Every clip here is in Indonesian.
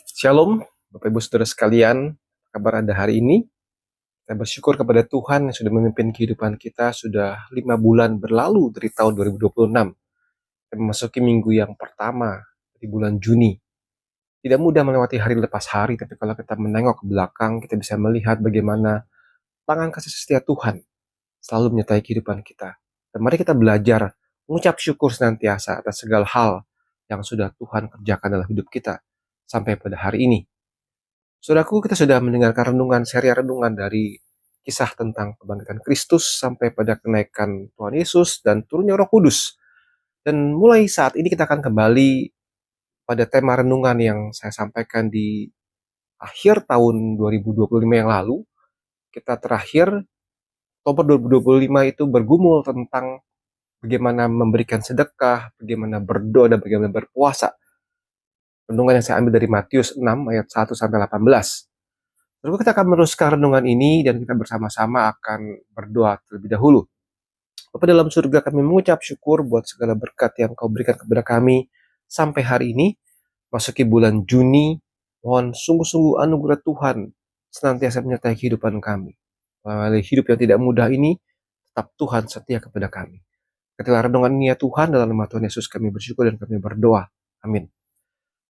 Shalom, Bapak Ibu Saudara sekalian, apa kabar Anda hari ini? Kita bersyukur kepada Tuhan yang sudah memimpin kehidupan kita sudah 5 bulan berlalu dari tahun 2026. Kita memasuki minggu yang pertama di bulan Juni. Tidak mudah melewati hari lepas hari, tapi kalau kita menengok ke belakang, kita bisa melihat bagaimana tangan kasih setia Tuhan selalu menyertai kehidupan kita. Dan mari kita belajar mengucap syukur senantiasa atas segala hal yang sudah Tuhan kerjakan dalam hidup kita sampai pada hari ini. Saudaraku, kita sudah mendengarkan seri renungan dari kisah tentang kebangkitan Kristus sampai pada kenaikan Tuhan Yesus dan turunnya Roh Kudus. Dan mulai saat ini kita akan kembali pada tema renungan yang saya sampaikan di akhir tahun 2025 yang lalu. Kita terakhir, Oktober 2025 itu bergumul tentang bagaimana memberikan sedekah, bagaimana berdoa, dan bagaimana berpuasa. Renungan yang saya ambil dari Matius 6 ayat 1 sampai 18. Lalu kita akan meneruskan renungan ini dan kita bersama-sama akan berdoa terlebih dahulu. Bapa dalam surga, kami mengucap syukur buat segala berkat yang Kau berikan kepada kami sampai hari ini. Masuki bulan Juni, mohon sungguh-sungguh anugerah Tuhan senantiasa menyertai kehidupan kami. Melalui hidup yang tidak mudah ini, tetap Tuhan setia kepada kami. Ketika renungan ini ya Tuhan, dalam nama Tuhan Yesus kami bersyukur dan kami berdoa. Amin.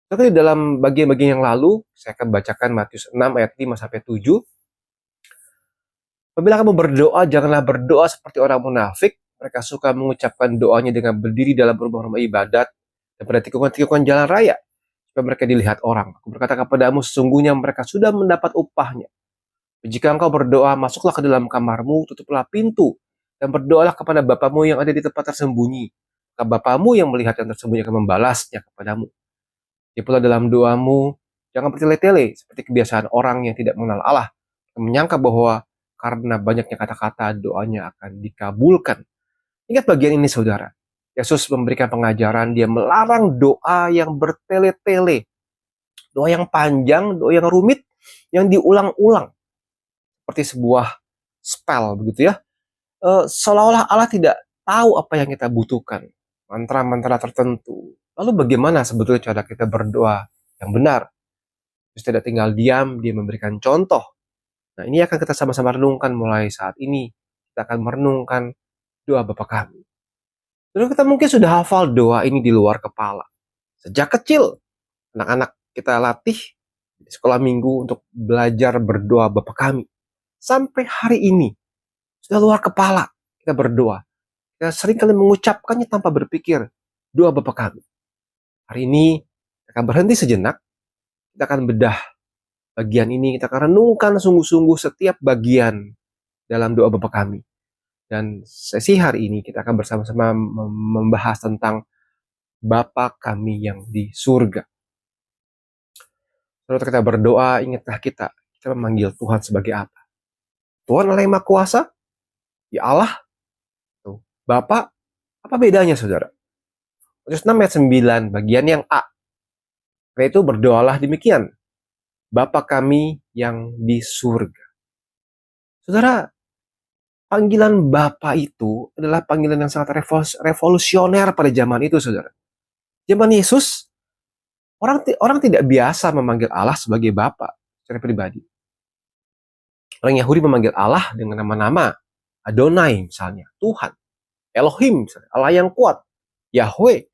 Tapi dalam bagian-bagian yang lalu, saya akan bacakan Matius 6 ayat 5 sampai 7. Apabila kamu berdoa, janganlah berdoa seperti orang munafik. Mereka suka mengucapkan doanya dengan berdiri dalam rumah-rumah ibadat dan pada tikungan-tikungan jalan raya, supaya mereka dilihat orang. Aku berkata kepadamu, sesungguhnya mereka sudah mendapat upahnya. Jika engkau berdoa, masuklah ke dalam kamarmu, tutuplah pintu, dan berdoalah kepada Bapamu yang ada di tempat tersembunyi. Maka Bapamu yang melihat yang tersembunyi akan membalasnya kepadamu. Dia pula dalam doamu, jangan bertele-tele seperti kebiasaan orang yang tidak mengenal Allah, yang menyangka bahwa karena banyaknya kata-kata doanya akan dikabulkan. Ingat bagian ini saudara, Yesus memberikan pengajaran, dia melarang doa yang bertele-tele, doa yang panjang, doa yang rumit, yang diulang-ulang, seperti sebuah spell begitu ya. Seolah-olah Allah tidak tahu apa yang kita butuhkan, mantra-mantra tertentu. Lalu bagaimana sebetulnya cara kita berdoa yang benar? Terus tidak tinggal diam, dia memberikan contoh. Nah, ini akan kita sama-sama renungkan mulai saat ini. Kita akan merenungkan doa Bapa kami. Lalu kita mungkin sudah hafal doa ini di luar kepala. Sejak kecil, anak-anak kita latih di sekolah minggu untuk belajar berdoa Bapa kami. Sampai hari ini, sudah luar kepala kita berdoa. Kita seringkali mengucapkannya tanpa berpikir, doa Bapa kami. Hari ini, kita akan berhenti sejenak. Kita akan bedah bagian ini, kita akan renungkan sungguh-sungguh setiap bagian dalam doa Bapa kami. Dan sesi hari ini kita akan bersama-sama membahas tentang Bapa kami yang di surga. Kalau kita berdoa, ingatlah kita memanggil Tuhan sebagai apa? Tuhan Allah yang Maha Kuasa? Ya Allah? Bapa? Apa bedanya saudara? Matius 6 ayat 9, bagian yang A. Karena itu berdoalah demikian. Bapa kami yang di surga. Saudara, panggilan Bapa itu adalah panggilan yang sangat revolusioner pada zaman itu, saudara. Zaman Yesus, orang tidak biasa memanggil Allah sebagai Bapa secara pribadi. Orang Yahudi memanggil Allah dengan nama-nama. Adonai misalnya, Tuhan. Elohim misalnya, Allah yang kuat. Yahweh,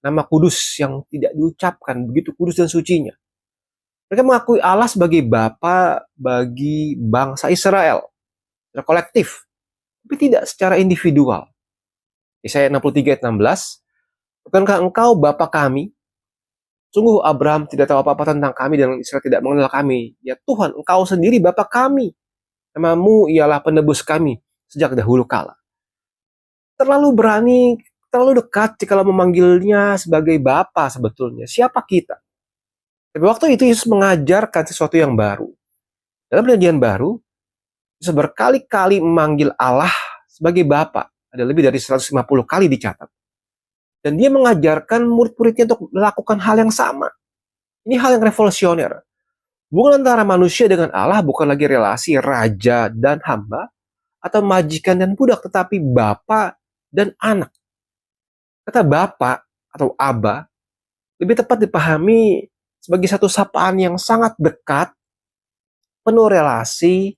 nama kudus yang tidak diucapkan, begitu kudus dan sucinya. Mereka mengakui Allah sebagai Bapa bagi bangsa Israel secara kolektif, tapi tidak secara individual. Yesaya 63 ayat 16, bukankah engkau Bapa kami? Sungguh Abraham tidak tahu apa-apa tentang kami dan Israel tidak mengenal kami. Ya Tuhan, engkau sendiri Bapa kami. Namamu ialah penebus kami sejak dahulu kala. Terlalu berani, terlalu dekat jika memanggilnya sebagai Bapa sebetulnya. Siapa kita? Tapi waktu itu Yesus mengajarkan sesuatu yang baru. Dalam perjanjian baru, Yesus berkali-kali memanggil Allah sebagai Bapa. Ada lebih dari 150 kali dicatat. Dan dia mengajarkan murid-muridnya untuk melakukan hal yang sama. Ini hal yang revolusioner. Hubungan antara manusia dengan Allah bukan lagi relasi raja dan hamba, atau majikan dan budak, tetapi Bapa dan anak. Kata Bapa atau Aba lebih tepat dipahami sebagai satu sapaan yang sangat dekat, penuh relasi,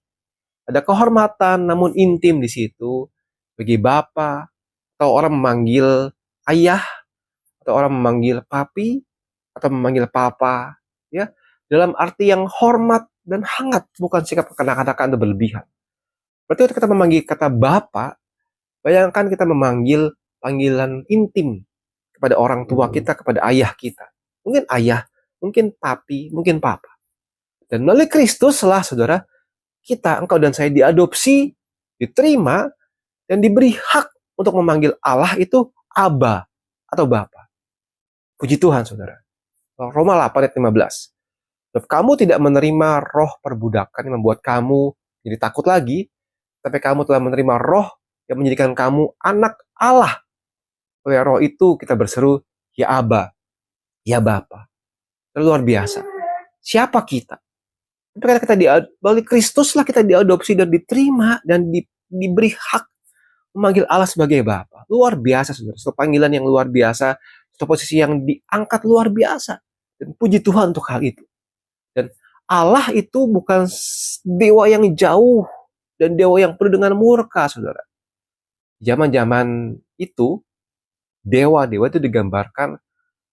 ada kehormatan namun intim di situ. Bagi Bapa, atau orang memanggil ayah, atau orang memanggil papi, atau memanggil papa, ya, dalam arti yang hormat dan hangat, bukan sikap kekanak-kanakan atau berlebihan. Berarti ketika kita memanggil kata Bapa, bayangkan kita memanggil panggilan intim kepada orang tua kita, kepada ayah kita. Mungkin ayah, mungkin papi, mungkin papa. Dan melalui Kristus lah, saudara, kita, engkau dan saya diadopsi, diterima, dan diberi hak untuk memanggil Allah itu Aba atau Bapa. Puji Tuhan, saudara. Roma 8 ayat 15. Sebab kamu tidak menerima roh perbudakan yang membuat kamu jadi takut lagi, tapi kamu telah menerima roh yang menjadikan kamu anak Allah. Oleh roh itu kita berseru, ya Aba, ya Bapa. Luar biasa. Siapa kita? Tapi karena kita melalui Kristus lah kita diadopsi dan diterima dan diberi hak memanggil Allah sebagai Bapa. Luar biasa, saudara. Satu panggilan yang luar biasa, satu posisi yang diangkat luar biasa. Dan puji Tuhan untuk hal itu. Dan Allah itu bukan dewa yang jauh dan dewa yang penuh dengan murka, saudara. Zaman-zaman itu, dewa-dewa itu digambarkan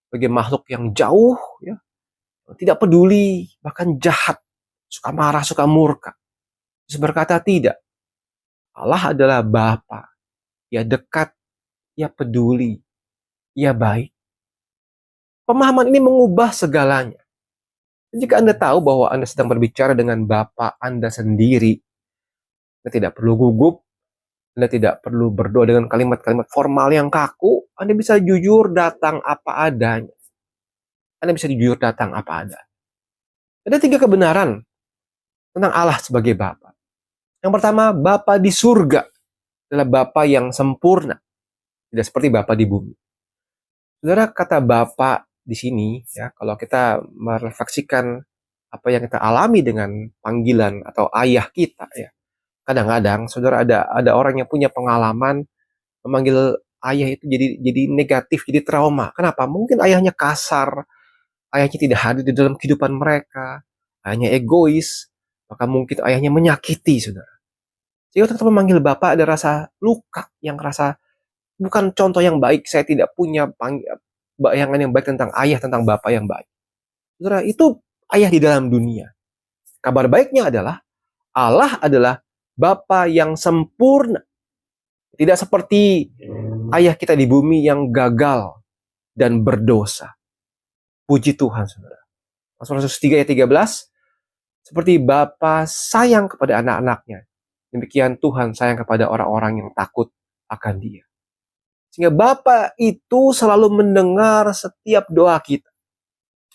sebagai makhluk yang jauh, ya, tidak peduli, bahkan jahat, suka marah, suka murka. Terus berkata tidak. Allah adalah Bapa, ya dekat, ya peduli, ya baik. Pemahaman ini mengubah segalanya. Jika Anda tahu bahwa Anda sedang berbicara dengan Bapa Anda sendiri, Anda tidak perlu gugup, Anda tidak perlu berdoa dengan kalimat-kalimat formal yang kaku, Anda bisa jujur datang apa adanya. Anda bisa jujur datang apa adanya. Ada 3 kebenaran tentang Allah sebagai Bapa. Yang pertama, Bapa di surga adalah Bapa yang sempurna, tidak seperti Bapa di bumi. Saudara, kata Bapa di sini, ya, kalau kita merefleksikan apa yang kita alami dengan panggilan atau ayah kita, ya, kadang-kadang, saudara, ada orang yang punya pengalaman memanggil ayah itu jadi negatif, jadi trauma. Kenapa? Mungkin ayahnya kasar, ayahnya tidak hadir di dalam kehidupan mereka, ayahnya egois, maka mungkin ayahnya menyakiti, saudara. Jadi waktu kita memanggil Bapak ada rasa luka, yang rasa bukan contoh yang baik. Saya tidak punya bayangan yang baik tentang ayah, tentang Bapak yang baik. Saudara, itu ayah di dalam dunia. Kabar baiknya adalah Allah adalah Bapa yang sempurna. Tidak seperti ayah kita di bumi yang gagal dan berdosa. Puji Tuhan, saudara. Mazmur 3 ayat 13, seperti Bapa sayang kepada anak-anaknya, demikian Tuhan sayang kepada orang-orang yang takut akan Dia. Sehingga Bapa itu selalu mendengar setiap doa kita.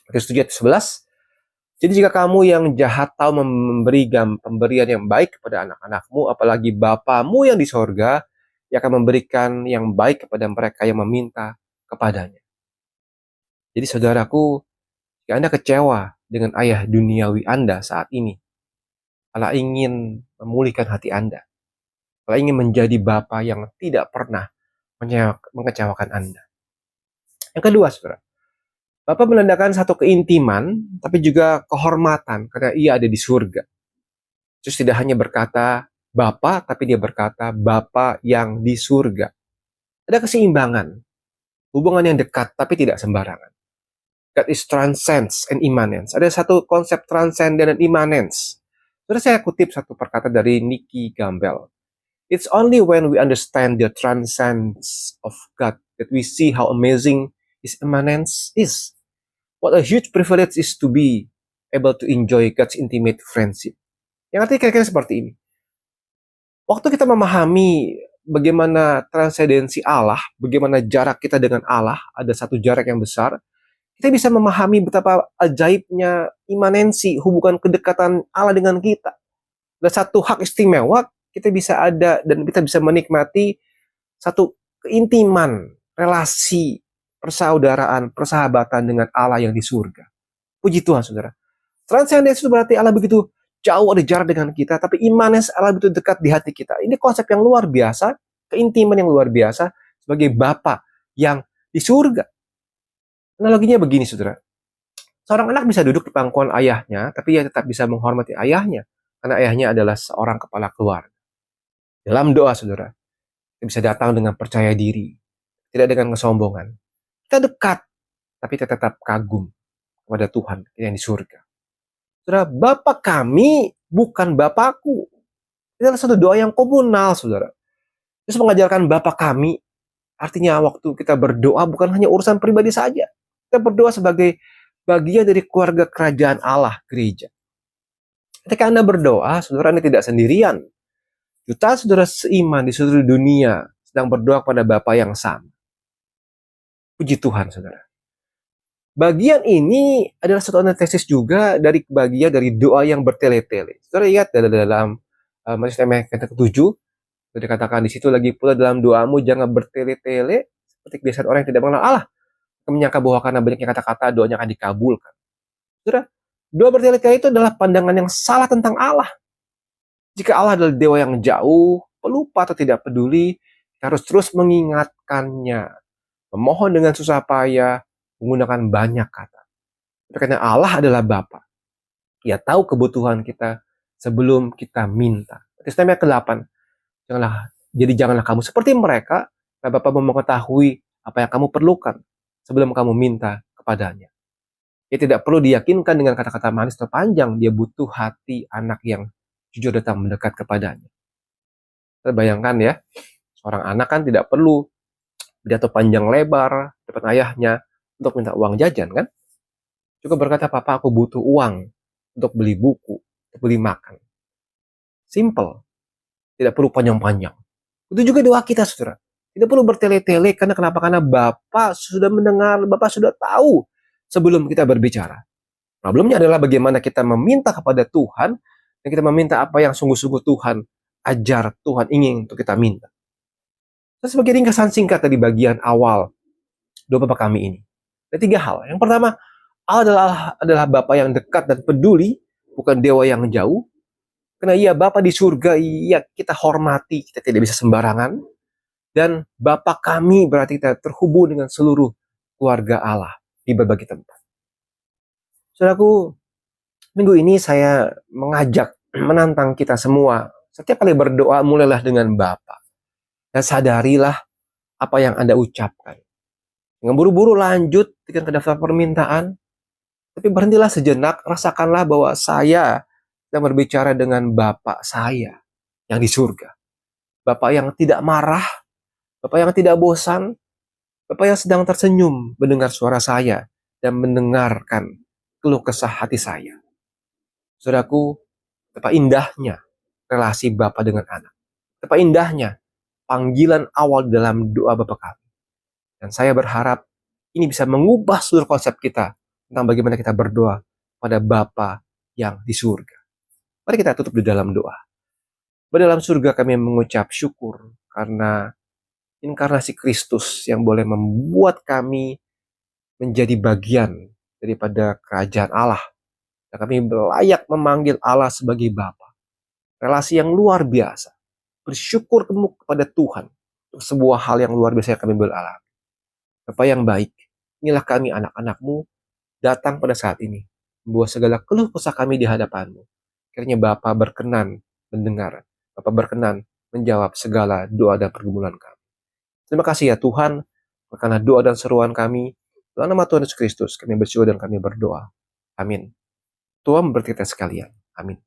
Matius 7 ayat 11, jadi jika kamu yang jahat tahu memberi pemberian yang baik kepada anak-anakmu, apalagi Bapamu yang di sorga, yang akan memberikan yang baik kepada mereka yang meminta kepadanya. Jadi saudaraku, jika Anda kecewa dengan ayah duniawi Anda saat ini, Allah ingin memulihkan hati Anda. Allah ingin menjadi Bapa yang tidak pernah mengecewakan Anda. Yang kedua, saudara, Bapa menandakan satu keintiman, tapi juga kehormatan, karena ia ada di surga. Terus tidak hanya berkata Bapa, tapi dia berkata Bapa yang di surga. Ada keseimbangan, hubungan yang dekat, tapi tidak sembarangan. God is transcends and immanence. Ada satu konsep transcendent dan immanence. Terus saya kutip satu perkataan dari Nicky Gamble. It's only when we understand the transcendence of God that we see how amazing His immanence is. What a huge privilege is to be able to enjoy God's intimate friendship. Yang artinya kira-kira seperti ini. Waktu kita memahami bagaimana transendensi Allah, bagaimana jarak kita dengan Allah, ada satu jarak yang besar, kita bisa memahami betapa ajaibnya imanensi, hubungan kedekatan Allah dengan kita. Ada satu hak istimewa, kita bisa ada dan kita bisa menikmati satu keintiman, relasi, persaudaraan, persahabatan dengan Allah yang di surga. Puji Tuhan, saudara. Transcendensi itu berarti Allah begitu jauh ada jarak dengan kita, tapi imanens Allah begitu dekat di hati kita. Ini konsep yang luar biasa, keintiman yang luar biasa sebagai Bapa yang di surga. Analoginya begini, saudara. Seorang anak bisa duduk di pangkuan ayahnya, tapi ia tetap bisa menghormati ayahnya, karena ayahnya adalah seorang kepala keluarga. Dalam doa, saudara, kita bisa datang dengan percaya diri, tidak dengan kesombongan. Kita dekat, tapi kita tetap kagum kepada Tuhan yang di surga. Saudara, Bapa kami bukan Bapakku. Ini adalah satu doa yang komunal, saudara. Yesus mengajarkan Bapa kami, artinya waktu kita berdoa bukan hanya urusan pribadi saja. Kita berdoa sebagai bagian dari keluarga kerajaan Allah, gereja. Ketika Anda berdoa, saudara, Anda tidak sendirian. Jutaan saudara seiman di seluruh dunia sedang berdoa kepada Bapa yang sama. Puji Tuhan, saudara. Bagian ini adalah satu antetesis juga dari bagian dari doa yang bertele-tele. Saudara lihat dalam Matius ayat ke-7, dikatakan di situ lagi pula dalam doamu jangan bertele-tele seperti kebiasaan orang yang tidak mengenal Allah. Menyangka bahwa karena banyaknya kata-kata doanya akan dikabulkan. Saudara, doa bertele-tele itu adalah pandangan yang salah tentang Allah. Jika Allah adalah dewa yang jauh, pelupa atau tidak peduli, kita harus terus mengingatkannya. Memohon dengan susah payah, menggunakan banyak kata. Karena Allah adalah Bapa. Ia tahu kebutuhan kita sebelum kita minta. Ayat ke-8. Janganlah kamu seperti mereka, karena Bapa mengetahui apa yang kamu perlukan sebelum kamu minta kepadanya. Ia tidak perlu diyakinkan dengan kata-kata manis atau panjang. Dia butuh hati anak yang jujur datang mendekat kepadanya. Kita bayangkan ya, seorang anak kan tidak perlu pidato panjang lebar depan ayahnya untuk minta uang jajan kan? Cukup berkata, Papa aku butuh uang untuk beli buku, untuk beli makan. Simple. Tidak perlu panjang-panjang. Itu juga doa kita, saudara. Tidak perlu bertele-tele, karena Bapak sudah mendengar, Bapak sudah tahu sebelum kita berbicara. Problemnya adalah bagaimana kita meminta kepada Tuhan, dan kita meminta apa yang sungguh-sungguh Tuhan ajar, Tuhan ingin untuk kita minta. Dan sebagai ringkasan singkat dari bagian awal doa Bapa kami ini. Ada 3 hal. Yang pertama, Allah adalah Bapa yang dekat dan peduli, bukan dewa yang jauh. Karena ia Bapa di surga, ia kita hormati, kita tidak bisa sembarangan. Dan Bapa kami berarti kita terhubung dengan seluruh keluarga Allah di berbagai tempat. Saudaraku, minggu ini saya mengajak, menantang kita semua. Setiap kali berdoa, mulailah dengan Bapa. Dan sadarilah apa yang Anda ucapkan. Jangan buru-buru lanjut dengan ke daftar permintaan. Tapi berhentilah sejenak, rasakanlah bahwa saya sedang berbicara dengan Bapa saya yang di surga. Bapa yang tidak marah, Bapa yang tidak bosan, Bapa yang sedang tersenyum mendengar suara saya dan mendengarkan keluh kesah hati saya. Saudaraku, betapa indahnya relasi Bapa dengan anak. Betapa indahnya panggilan awal dalam doa Bapa kami. Dan saya berharap ini bisa mengubah seluruh konsep kita tentang bagaimana kita berdoa pada Bapa yang di surga. Mari kita tutup di dalam doa. Dalam surga kami mengucap syukur karena inkarnasi Kristus yang boleh membuat kami menjadi bagian daripada kerajaan Allah. Dan kami layak memanggil Allah sebagai Bapa. Relasi yang luar biasa. Bersyukur kepada Tuhan untuk sebuah hal yang luar biasa yang kami beralami. Bapa yang baik, inilah kami anak-anak-Mu datang pada saat ini, membawa segala keluh kesah kami di hadapan-Mu. Kiranya Bapa berkenan mendengar, Bapa berkenan menjawab segala doa dan pergumulan kami. Terima kasih ya Tuhan, karena doa dan seruan kami, dalam nama Tuhan Yesus Kristus, kami bersyukur dan kami berdoa. Amin. Tuhan memberkati kita sekalian. Amin.